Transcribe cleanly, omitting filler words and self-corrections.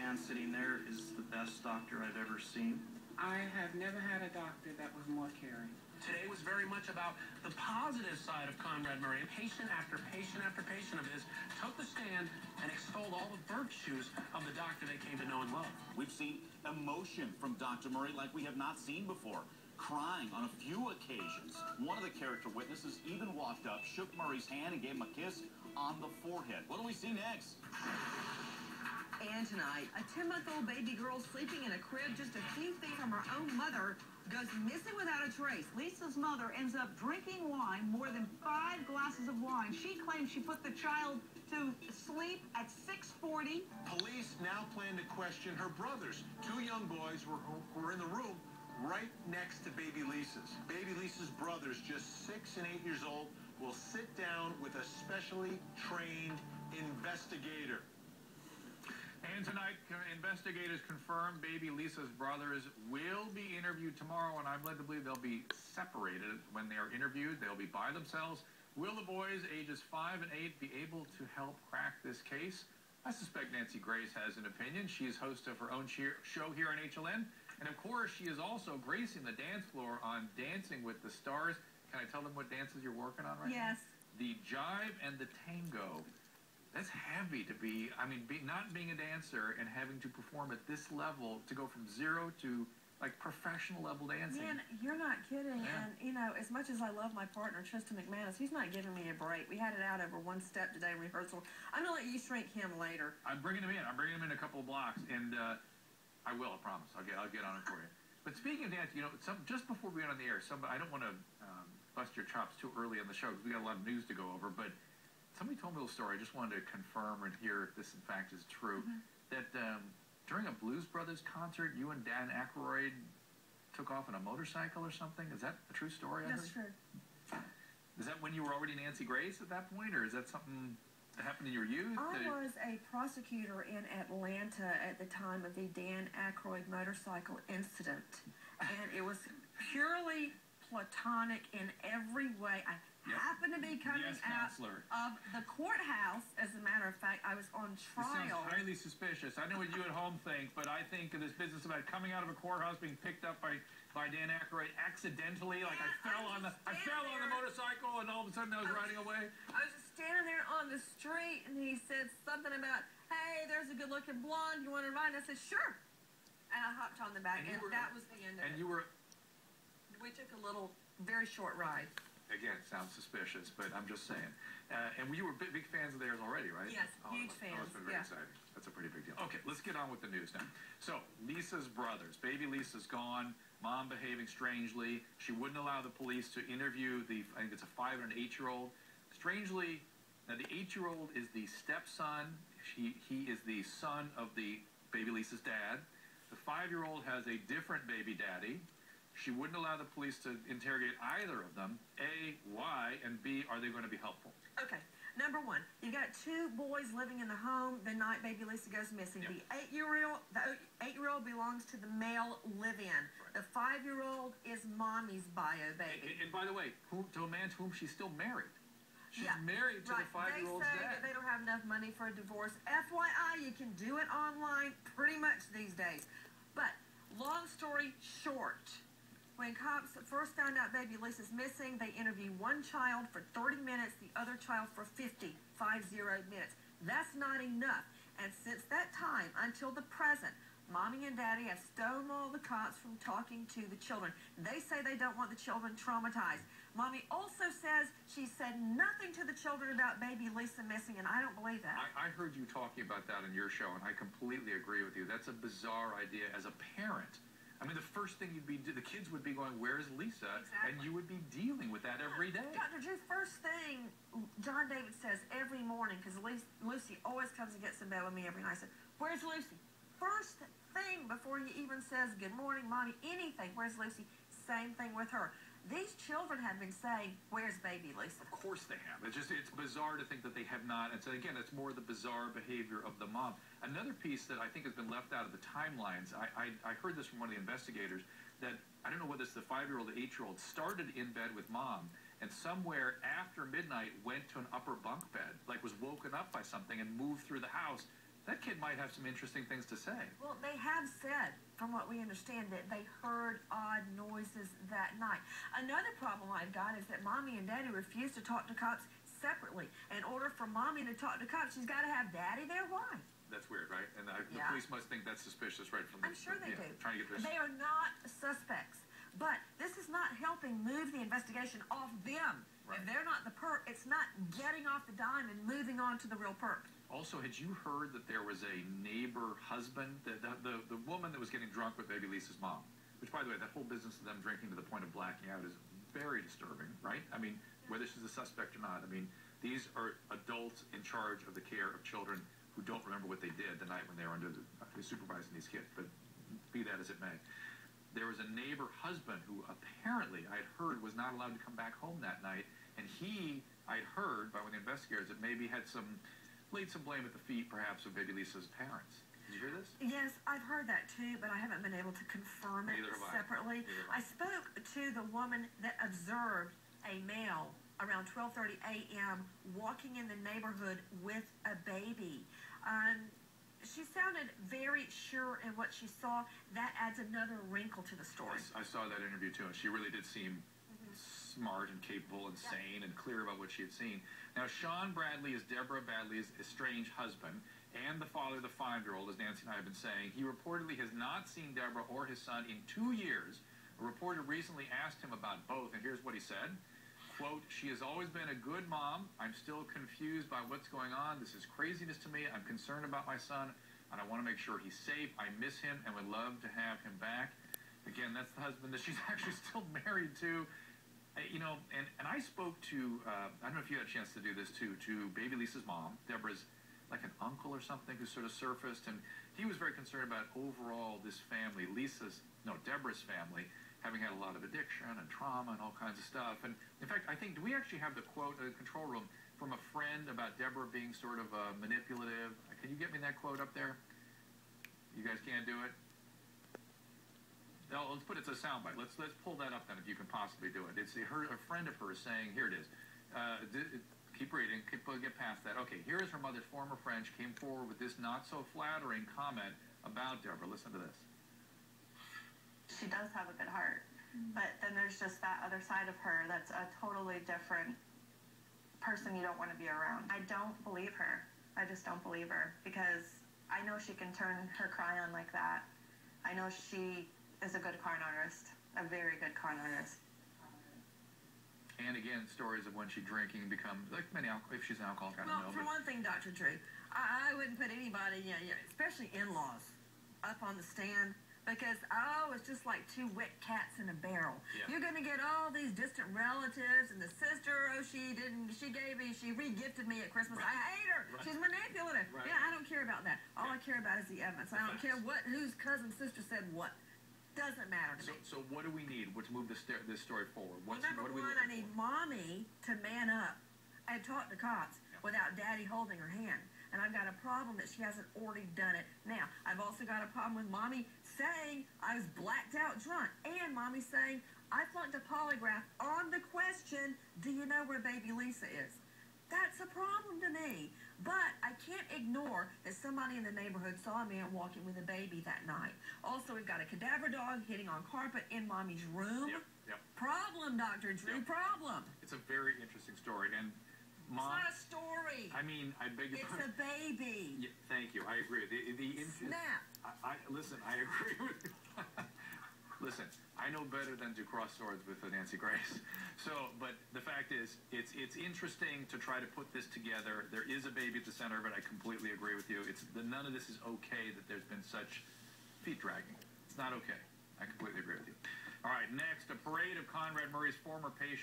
man sitting there is the best doctor I've ever seen. I have never had a doctor that was more caring. Today was very much about the positive side of Conrad Murray. Patient after patient after patient of his took the stand and extolled all the virtues of the doctor they came to know and love. We've seen emotion from Dr. Murray like we have not seen before. Crying on a few occasions. One of the character witnesses even walked up, shook Murray's hand, and gave him a kiss on the forehead. What do we see next? And tonight, a 10-month-old baby girl sleeping in a crib just a few feet from her own mother goes missing without a trace. Lisa's mother ends up drinking wine, more than 5 glasses of wine. She claims she put the child to sleep at 6:40. Police now plan to question her brothers. 2 young boys were in the room right next to BabyLisa's. BabyLisa's brothers, just 6 and 8 years old, will sit down with a specially trained investigator. And tonight, investigators confirm BabyLisa's brothers will be interviewed tomorrow, and I'm led to believe they'll be separated when they are interviewed. They'll be by themselves. Will the boys, ages 5 and 8, be able to help crack this case? I suspect Nancy Grace has an opinion. She is host of her own show here on HLN. And, of course, she is also gracing the dance floor on Dancing with the Stars. Can I tell them what dances you're working on right now? Yes. The jive and the tango. That's heavy to be, not being a dancer and having to perform at this level to go from 0 to, like, professional level dancing. Man, you're not kidding. Yeah. And, you know, as much as I love my partner, Tristan McManus, he's not giving me a break. We had it out over one step today in rehearsal. I'm going to let you shrink him later. I'm bringing him in. I'm bringing him in a couple of blocks, and I will, I promise. I'll get on it for you. But speaking of dancing, you know, just before we went on the air, I don't want to bust your chops too early on the show because we got a lot of news to go over, but somebody told me a little story. I just wanted to confirm and hear if this, in fact, is true. That during a Blues Brothers concert, you and Dan Aykroyd took off on a motorcycle or something. Is that a true story? That's true. Is that when you were already Nancy Grace at that point, or is that something that happened in your youth? I was a prosecutor in Atlanta at the time of the Dan Aykroyd motorcycle incident. And it was purely platonic in every way. I happened to be coming out of the courthouse. As a matter of fact, I was on trial. This sounds highly suspicious. I know what you at home think, but I think of this business about coming out of a courthouse, being picked up by Dan Aykroyd accidentally. Like I fell on the motorcycle, and all of a sudden I was riding away. I was just standing there on the street, and he said something about, "Hey, there's a good-looking blonde. You want to ride?" And I said, "Sure." And I hopped on the back, and that was the end of it. And you were... We took a little, very short ride. Again, sounds suspicious, but I'm just saying. And you were big fans of theirs already, right? Yes, huge fans. That's been very exciting. That's a pretty big deal. Okay, let's get on with the news now. So, Lisa's brothers. BabyLisa's gone. Mom behaving strangely. She wouldn't allow the police to interview I think it's a 5 and an 8-year-old. Strangely, now the 8-year-old is the stepson. He is the son of the BabyLisa's dad. The 5-year-old has a different baby daddy. She wouldn't allow the police to interrogate either of them. A, why, and B, are they going to be helpful? Okay. Number one, you've got 2 boys living in the home the night BabyLisa goes missing. Yep. The 8-year-old belongs to the male live-in. Right. The 5-year-old is mommy's bio baby. And by the way, to a man to whom she's still married. She's married to the 5-year-old's dad. They say that they don't have enough money for a divorce. FYI, you can do it online pretty much these days. But long story short, when cops first found out BabyLisa's missing, they interviewed one child for 30 minutes, the other child for 50 minutes. That's not enough. And since that time until the present, Mommy and Daddy have stonewalled the cops from talking to the children. They say they don't want the children traumatized. Mommy also says she said nothing to the children about BabyLisa missing, and I don't believe that. I heard you talking about that on your show, and I completely agree with you. That's a bizarre idea as a parent. I mean, the first thing the kids would be going, "Where's Lisa?" Exactly. And you would be dealing with that every day. Dr. Drew, first thing John David says every morning, because Lucy always comes and gets in bed with me every night, I said, "Where's Lucy?" First thing before he even says, "Good morning, Mommy," anything, "Where's Lucy?" Same thing with her. These children have been saying, "Where's BabyLisa?" Of course they have. It's bizarre to think that they have not. And so, again, it's more the bizarre behavior of the mom. Another piece that I think has been left out of the timelines, I heard this from one of the investigators, that I don't know whether it's the 5-year-old or 8-year-old, started in bed with Mom, and somewhere after midnight went to an upper bunk bed, like was woken up by something and moved through the house that kid might have some interesting things to say. Well, they have said, from what we understand, that they heard odd noises that night. Another problem I've got is that Mommy and Daddy refuse to talk to cops separately. In order for Mommy to talk to cops, she's got to have Daddy there. Why? That's weird, right? And the police must think that's suspicious right from the I'm sure they do. Trying to get this. They are not suspects. But this is not helping move the investigation off them. Right. If they're not the perp, it's not getting off the dime and moving on to the real perp. Also, had you heard that there was a neighbor husband, the woman that was getting drunk with BabyLisa's mom, which, by the way, that whole business of them drinking to the point of blacking out is very disturbing, right? I mean, whether she's a suspect or not, I mean, these are adults in charge of the care of children who don't remember what they did the night when they were supervising these kids, but be that as it may. There was a neighbor husband who apparently, I'd heard, was not allowed to come back home that night, and he, I'd heard by one of the investigators, that maybe had laid some blame at the feet, perhaps, of BabyLisa's parents. Did you hear this? Yes, I've heard that too, but I haven't been able to confirm it separately. I spoke to the woman that observed a male around 12:30 a.m. walking in the neighborhood with a baby. She sounded very sure in what she saw. That adds another wrinkle to the story. I saw that interview too, and she really did seem smart and capable and sane and clear about what she had seen. Now, Sean Bradley is Deborah Bradley's estranged husband and the father of the 5-year-old, as Nancy and I have been saying. He reportedly has not seen Deborah or his son in 2 years. A reporter recently asked him about both, and here's what he said. Quote, "She has always been a good mom. I'm still confused by what's going on. This is craziness to me. I'm concerned about my son, and I want to make sure he's safe. I miss him and would love to have him back." Again, that's the husband that she's actually still married to. You know, and I spoke to, I don't know if you had a chance to do this too, to BabyLisa's mom. Deborah's like an uncle or something who sort of surfaced, and he was very concerned about overall this family, Deborah's family, having had a lot of addiction and trauma and all kinds of stuff. And in fact, I think, do we actually have the quote in the control room from a friend about Deborah being sort of manipulative? Can you get me that quote up there? You guys can't do it? No, let's put it to a soundbite. Let's pull that up then if you can possibly do it. It's a friend of hers saying, here it is. Keep reading, get past that. Okay, here is her mother's former friend. She came forward with this not so flattering comment about Deborah. Listen to this. She does have a good heart, but then there's just that other side of her that's a totally different person you don't want to be around. I don't believe her. I just don't believe her, because I know she can turn her cry on like that. I know she is a good con artist, a very good con artist. And again, stories of when she's drinking become, like many, if she's an alcoholic, I don't know. Well, for one thing, Dr. Drew, I wouldn't put anybody, especially in-laws, up on the stand, because, it's just like two wet cats in a barrel. Yeah. You're going to get all these distant relatives, and the sister, she re-gifted me at Christmas. Right. I hate her. Right. She's manipulative. Right. Yeah, I don't care about that. All I care about is the evidence. I don't care whose cousin, sister said what. Doesn't matter to me. So what do we need? Let's move this story forward. Number one, I need Mommy to man up and talk to cops without Daddy holding her hand. And I've got a problem that she hasn't already done it. Now, I've also got a problem with Mommy saying I was blacked out drunk, and Mommy saying I flunked a polygraph on the question, do you know where BabyLisa is? That's a problem to me. But I can't ignore that somebody in the neighborhood saw a man walking with a baby that night. Also, we've got a cadaver dog hitting on carpet in Mommy's room. Yep. Problem, Dr. Drew, problem. It's a very interesting story. And Mom, it's not a story. I mean, I beg your pardon. It's a baby. Yeah, thank you. I agree. Snap. Listen, I agree with you. Listen, I know better than to cross swords with Nancy Grace. So, but the fact is, it's interesting to try to put this together. There is a baby at the center of it. I completely agree with you. None of this is okay that there's been such feet dragging. It's not okay. I completely agree with you. All right, next, a parade of Conrad Murray's former patients.